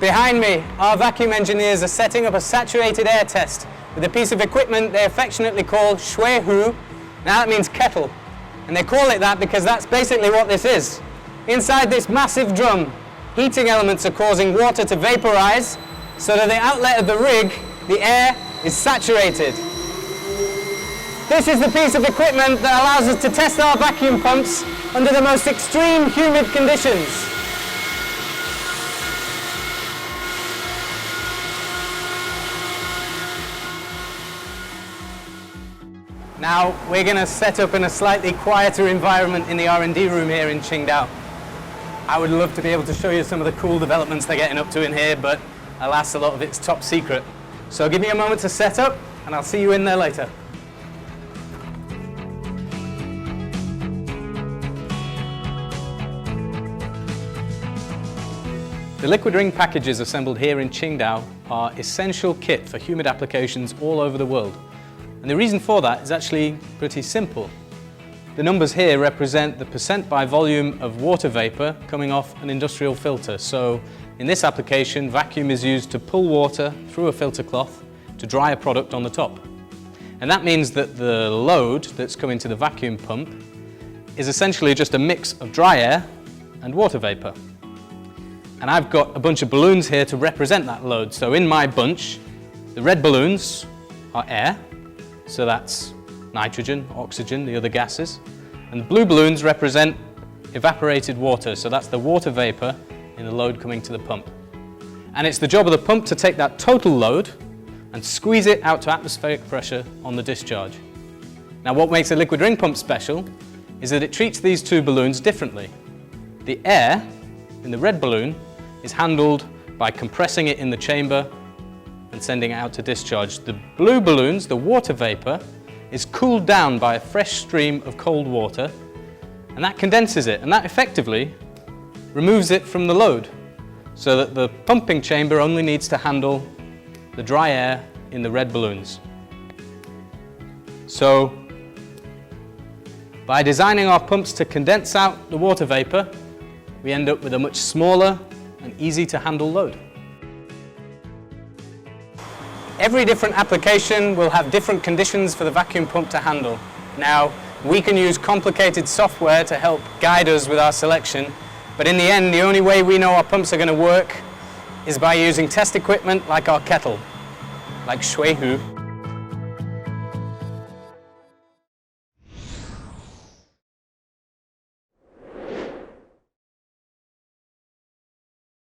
Behind me, our vacuum engineers are setting up a saturated air test with a piece of equipment they affectionately call shui hu. Now that means kettle, and they call it that because that's basically what this is. Inside this massive drum, heating elements are causing water to vaporize, so that the outlet of the rig, the air, is saturated. This is the piece of equipment that allows us to test our vacuum pumps under the most extreme humid conditions. Now, we're going to set up in a slightly quieter environment in the R&D room here in Qingdao. I would love to be able to show you some of the cool developments they're getting up to in here, but alas, a lot of it's top secret. So give me a moment to set up, and I'll see you in there later. The liquid ring packages assembled here in Qingdao are essential kit for humid applications all over the world. And the reason for that is actually pretty simple. The numbers here represent the percent by volume of water vapor coming off an industrial filter. So in this application, vacuum is used to pull water through a filter cloth to dry a product on the top. And that means that the load that's coming to the vacuum pump is essentially just a mix of dry air and water vapor. And I've got a bunch of balloons here to represent that load. So in my bunch, the red balloons are air. So that's nitrogen, oxygen, the other gases. And the blue balloons represent evaporated water. So that's the water vapor in the load coming to the pump. And it's the job of the pump to take that total load and squeeze it out to atmospheric pressure on the discharge. Now, what makes a liquid ring pump special is that it treats these two balloons differently. The air in the red balloon is handled by compressing it in the chamber and sending it out to discharge. The blue balloons, the water vapor, is cooled down by a fresh stream of cold water, and that condenses it, and that effectively removes it from the load, so that the pumping chamber only needs to handle the dry air in the red balloons. So, by designing our pumps to condense out the water vapor, we end up with a much smaller and easy to handle load. Every different application will have different conditions for the vacuum pump to handle. Now, we can use complicated software to help guide us with our selection, but in the end, the only way we know our pumps are going to work is by using test equipment like our kettle, like shui hu.